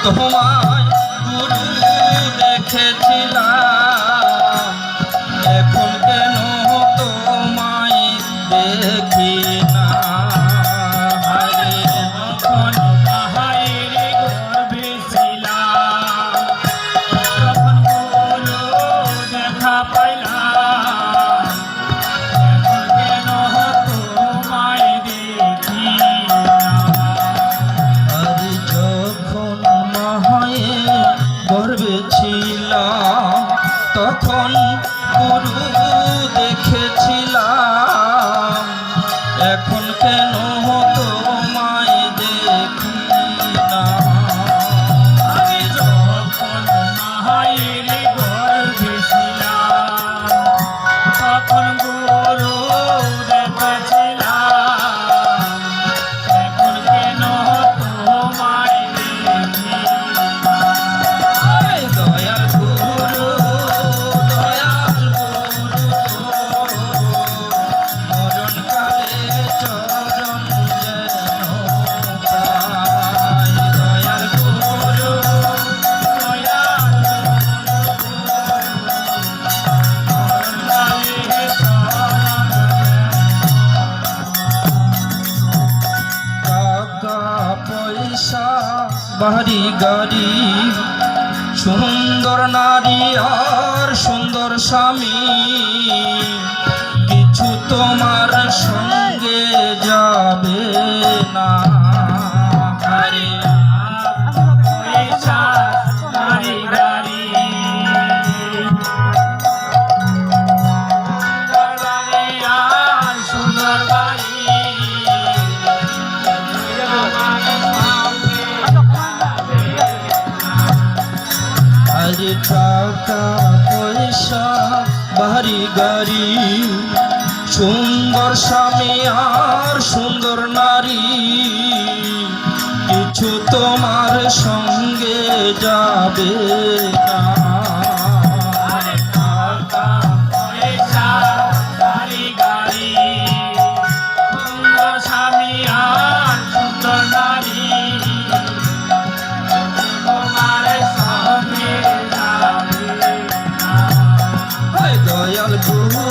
তোমায় গুরু দেখেছিলাম, এখন কেন তোমায় দেখি না। যখন মায়ের গর্ভে ছিলাম, তখন গুরু দেখা পাইলাম, এখন কেন তোমায় দেখি না। আরে যখন মায়ের গর্ভে ছিলাম, তখন গুরু দেখেছিলাম, এখন কেন তোমায় দেখি না। আমি যখন মায়ের গর্ভে ছিলাম, তখন গুরু দেখেছিলাম, এখন কেন তোমায় দেখি না। আরে দয়াল গুরু, দয়াল গুরু, মরণকালে চরণ যেন পাই। দয়াল গুরু, টাকা পয়সা বাড়ি গাড়ি, সুন্দর নারী আর সুন্দর স্বামী, কিছু তোমার সঙ্গে যাবে না। আরে পয়সা গাড়ি গাড়ি, সুন্দর বাড়ি আর সুন্দর বাড়ি, আমার সঙ্গে যাবে না। আরে টাকা পয়সা বাড়ি গাড়ি, সুন্দর স্বামী আর সুন্দর নারী, কিছু তোমার সঙ্গে যাবে না। আরে টাকা পয়সা গাড়ি গাড়ি, সুন্দর স্বামী আর সুন্দর নারী, তোমার সঙ্গে যাবে না। দয়াল গুরু,